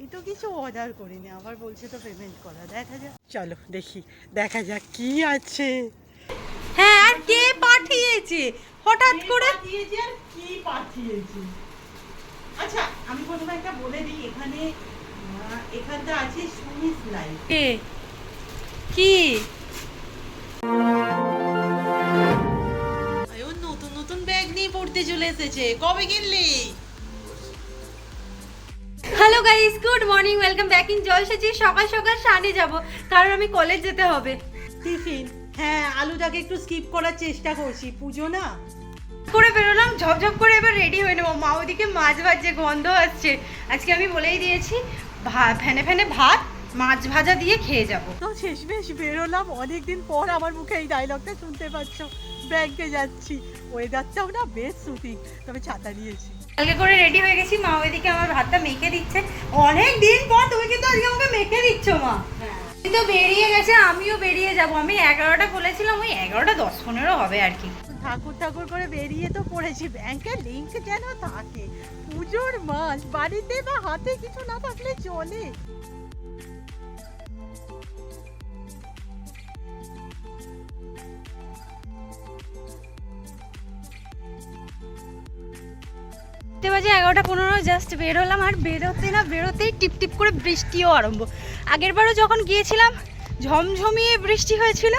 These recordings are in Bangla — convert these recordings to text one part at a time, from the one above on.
আমি তো কিছু অর্ডার করিনি, আবার বলছে তো পেমেন্ট করা। দেখা যাক, চলো দেখি, দেখা যাক কি আছে। হ্যাঁ, আর কে পাঠিয়েছে হঠাৎ করে? পাঠিয়েছে আর কি পাঠিয়েছে? আচ্ছা আমি প্রথমে একটা বলে দিই, এখানটা আছে সুমিস লাইফ। কে কি ও নতুন নতুন ব্যাগ নিয়ে পড়তে চলে এসেছে। কবে কিনলি? Hello guys, good morning, welcome back in জলসাজি। সকাল সকাল সানে যাব, কারণ আমি কলেজ যেতে হবে। টিফিন, হ্যাঁ আলুটাকে একটু স্কিপ করার চেষ্টা করছি, পুজো না করে বেরোলাম ঝপঝপ করে, এবার রেডি হয়ে নেবো। মা ওদিকে মাছ ভাজছে, গন্ধ আসছে। আজকে আমি বলেই দিয়েছি ফ্যানে ফ্যানে ভাত মাছ ভাজা দিয়ে খেয়ে যাব। তো শেষমেশ বেরোলাম। অনেকদিন পর আমার মুখে এই ডায়লগটা শুনতে পাচ্ছ। ব্যাংকে যাচ্ছি, ওয়েদারটাও না বেশ সুতিং, তবে ছাতা নিয়েছি। কালকে করে রেডি হয়ে গেছি, মা ওইদিকে আমার ভাতটা মেখে দিচ্ছে। অনেক দিন পর তুমি কিন্তু আজকে আমাকে মেখে দিচ্ছ মা। তো বেরিয়ে গেছে, আমিও বেরিয়ে যাব। আমি 11টা বলেছিলাম, ওই 11টা 10-15 হবে আর কি। ঠাকুর ঠাকুর করে বেরিয়ে তো পড়েছি। ব্যাংকের লিঙ্ক যেন থাকে। পুজোর মাস, বাড়িতে বা হাতে কিছু না থাকলে চলে। বাজে 11টা 15, জাস্ট বেরোলাম। আর বেরোতেই টিপ টিপ করে বৃষ্টিও আরম্ভ। আগের বারও যখন গিয়েছিলাম ঝমঝমিয়ে বৃষ্টি হয়েছিল,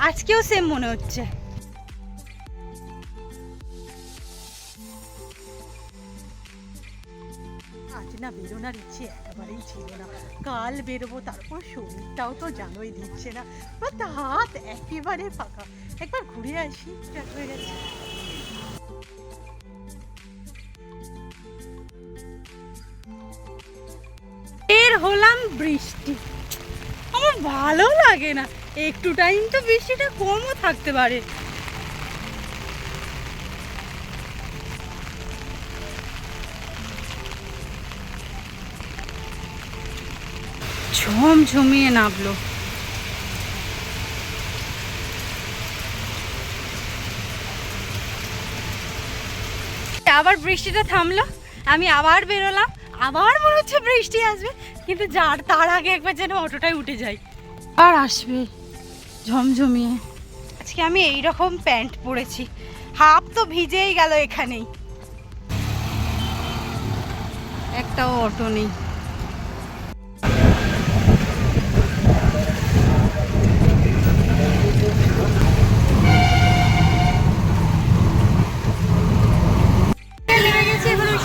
আজকেও সেম মনে হচ্ছে। আজ না বেরোনোর ইচ্ছে একেবারেই ছিল না। কাল বেরোবো, তারপর শরীরটাও তো জানোই দিচ্ছে না, হাত একেবারে ফাঁকা। একবার ঘুরে আসি, ঠিক হয়ে গেছে। এর হলাম বৃষ্টি, আমার ভালো লাগে না। একটু টাইম তো বৃষ্টিটা কমও থাকতে পারে। ঝমঝমিয়ে নামলো। আবার বৃষ্টিটা থামলো, আমি আবার বেরোলাম। আবার মনে হচ্ছে বৃষ্টি আসবে, কিন্তু তার আগে একবার যেন অটোটায় উঠে যাই। আর আসবে ঝমঝমিয়ে। আজকে আমি এইরকম প্যান্ট পরেছি, হাফ তো ভিজেই গেল এখানেই। একটাও অটো নেই।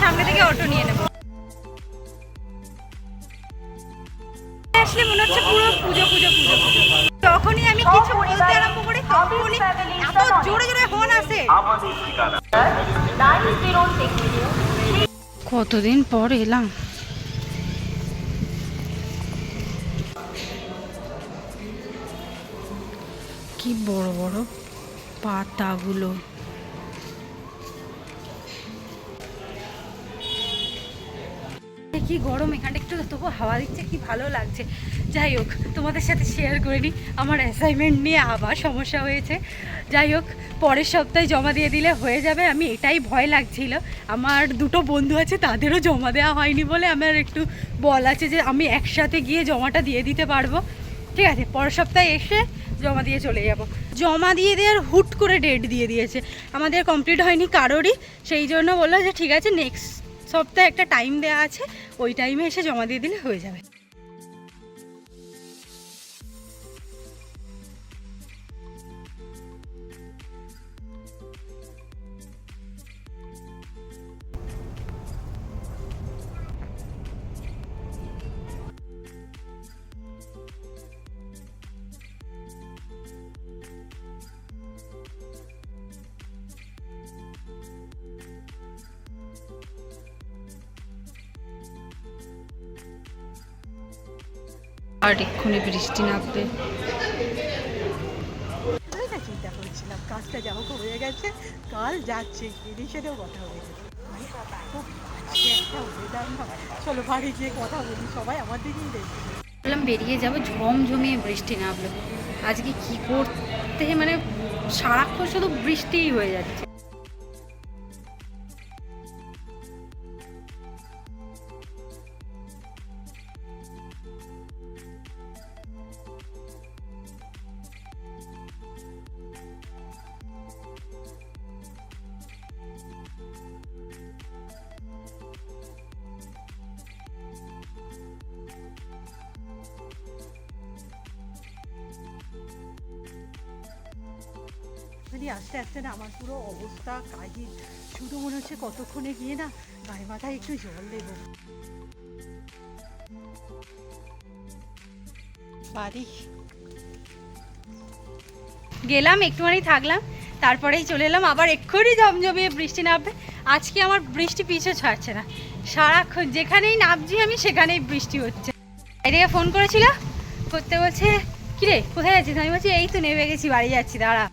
সামনে থেকে অটো নিয়ে নেবো। আসলে মনে হচ্ছে পুরো পুজো পুজো পুজো পুজো। যখনই আমি কিছু বলতে আরম্ভ করি তখনই এত জোরে জোরে হর্ন আসে। কতদিন পর এলাম। কি বড় বড় পাতাগুলো। কি গরম, এখানটা একটু তবু হাওয়া দিচ্ছে, কি ভালো লাগছে। যাই হোক, তোমাদের সাথে শেয়ার করে নিই, আমার অ্যাসাইনমেন্ট নিয়ে আবার সমস্যা হয়েছে। যাই হোক, পরের সপ্তাহে জমা দিয়ে দিলে হয়ে যাবে। আমি এটাই ভয় লাগছিল, আমার দুটো বন্ধু আছে তাদেরও জমা দেওয়া হয়নি বলে আমার একটু বল আছে যে আমি একসাথে গিয়ে জমাটা দিয়ে দিতে পারবো। ঠিক আছে, পরের সপ্তাহে এসে জমা দিয়ে চলে যাব। জমা দিয়ে দেওয়ার হুট করে ডেট দিয়ে দিয়েছে, আমাদের কমপ্লিট হয়নি কারোরই। সেই জন্য বললো যে ঠিক আছে, নেক্সট সপ্তাহে একটা টাইম দেওয়া আছে, ওই টাইমে এসে জমা দিয়ে দিলে হয়ে যাবে। আর এক্ষুনি বৃষ্টি নামবে। চিন্তা করেছিলাম কাজটা যা হোক হয়ে গেছে, কাল যাচ্ছে, এদের সাথেও কথা হয়ে গেছে। চলো বাড়ি গিয়ে কথা বলি, সবাই আমার দিকেই দেখবে। বললাম বেরিয়ে যাবো, ঝমঝমিয়ে বৃষ্টি নামলো। আজকে কি করতে, মানে সারাক্ষণ শুধু বৃষ্টিই হয়ে যাচ্ছে। মানে আস্তে আস্তে না আমার পুরো অবস্থা কাহিল, শুধু মনে হচ্ছে কতক্ষণে গিয়ে না গায়ে মাথায় একটু জল দেবো। বাড়ি গেলাম, একটুখানি থাকলাম, তারপরেই চলে এলাম। আবার এক্ষুনি জমজমিয়ে বৃষ্টি নামবে। আজকে আমার বৃষ্টি পিছু ছাড়ছে না, সারাক্ষণ যেখানেই নামছি আমি সেখানেই বৃষ্টি হচ্ছে। এদিকে ফোন করেছিল, করতে বলছে কিরে কোথায় যাচ্ছিস, আমি বলছি এই তো নেমে গেছি, বাড়ি যাচ্ছি, দাঁড়া।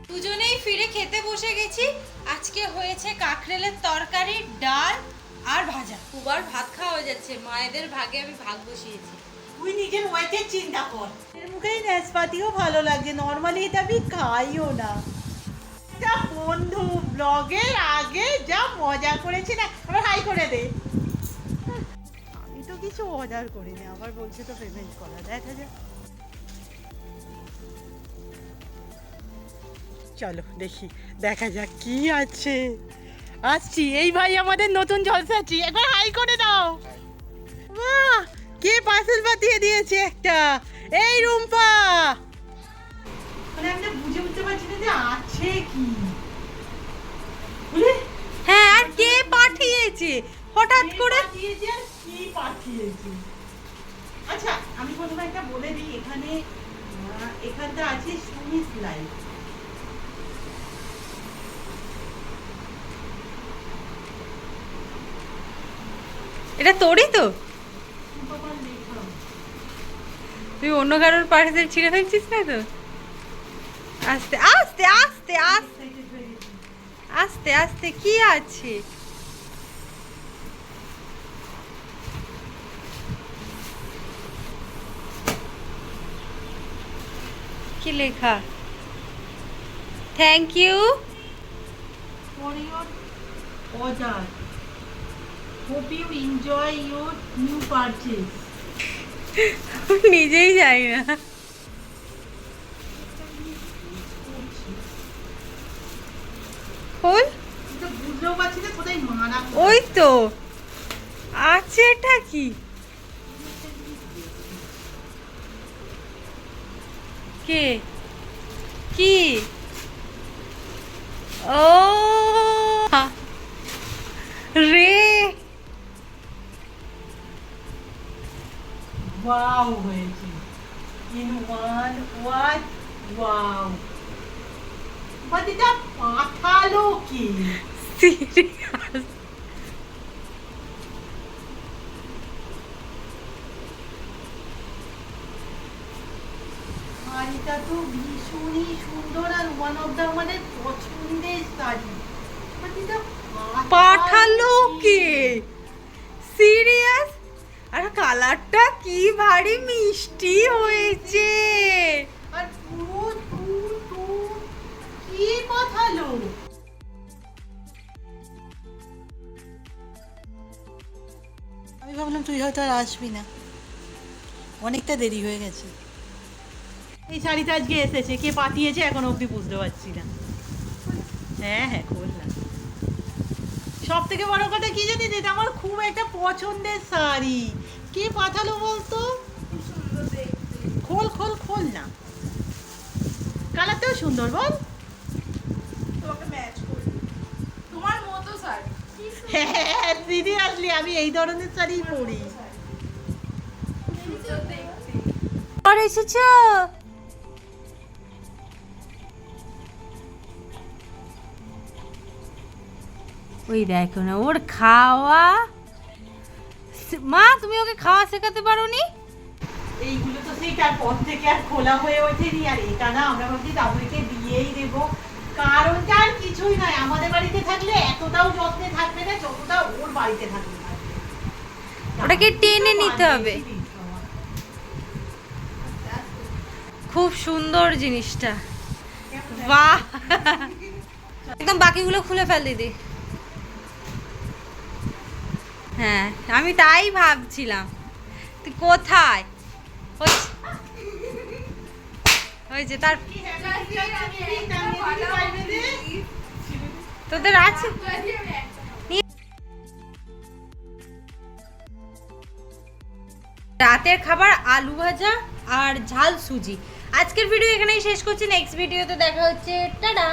দুজনেই ফিরে খেতে বসে গেছি। আজকে হয়েছে কাঁকরেলের তরকারি, ডাল আর ভাজা। খুবার ভাত খাওয়া হয়ে যাচ্ছে, মায়েদের ভাগে আমি ভাগ বসিয়েছি। তুই নিজের ওয়েটের চিন্তা কর, এর মুখেই নাশপাতিও ভালো লাগছে, নর্মালি এটা আমি খাইও না। যা বন্ধু ব্লগের আগে যা মজা করেছি না, আবার হাই করে দে। আমি তো কিছু অর্ডার করিনি, আবার বলছে তো পেমেন্ট করা, দেখা যাক। চলো দেখি, দেখা যাক কি আছে। আসছি, এই ভাই আমাদের নতুন জলসাচ্ছি, একবার হাই করে দাও। বাহ, কে পার্সেল পাঠিয়ে দিয়েছে একটা, এই রুম্পা। মানে আমি বুঝে উঠতে পারছি না যে আছে কি। হ্যাঁ, আর কে পাঠিয়েছে হঠাৎ করে? পাঠিয়েছে আর কি পাঠিয়েছে? আচ্ছা আমি প্রথমে একটা বলে দিই, এখানটা আছে সুমিস লাইফ। এটা তোরই তো? তুই অন্য কারোর পার্সেল ছিঁড়ে ফেলছিস না তো? আস্তে আস্তে আস্তে আস্তে আস্তে আস্তে, কি আছে? কি লেখা? Thank you For your order. Hope you enjoy your new purchase. নিজেই যাই না। খোল। তো বুঝতেও পারছি না কোথায় মারা। ওই তো আছে, এটা কি? কে কি? ও রে, ওয়াও হয়েছে। In one word, wow. But এটা পাঠালো কি? সিরিয়াস? আর এটা তো ভীষণই সুন্দর আর ওয়ান অফ দা আমাদের পছন্দের শাড়ি। But এটা পাঠালো কে? সিরিয়াস? আর কালারটা কি ভারী মিষ্টি হয়েছে। আর পুরো টুন কি পাঠালো? আমি ভাবলাম তুই হয়তো আর আসবি না, অনেকটা দেরি হয়ে গেছে। এই শাড়িটা আজকে এসেছে, কে পাঠিয়েছে এখন অবধি বুঝতে পারছি না। হ্যাঁ হ্যাঁ করলাম। সব থেকে বড় কথা কি জানিস, এটা আমার খুব একটা পছন্দের শাড়ি। কে পাঠালো বলতো? খোল খোল খোল না, কালারটাও সুন্দর বল। হ্যাঁ সিরিয়াসলি আমি এই ধরনের শাড়িই পরি। আর এসেছ? ওই দেখো না ওর খাওয়া। মা তুমি ওকে খাওয়া শেখাতে পারোনি? এইগুলো তো সেই তারপর থেকে আর খোলা হয়ে ওঠেনি। আর এটা না আমরা ভাবছি তাদেরকে দিয়েই দেবো, কারণটা আর কিছুই নয়, আমাদের বাড়িতে থাকলে এতটাও যত্নে থাকবে না যতটা ওর বাড়িতে থাকবে। ওটাকে টেনে নিতে হবে। খুব সুন্দর জিনিসটা, বাহ। একদম বাকিগুলো খুলে ফেল দিদি। হ্যাঁ আমি তাই ভাবছিলাম তুই কোথায়। হয়েছে তার তোদের আছে? রাতের খাবার আলু ভাজা আর ঝাল সুজি। আজকের ভিডিও এখানেই শেষ করছি, নেক্সট ভিডিওতে দেখা হচ্ছে, টাটা।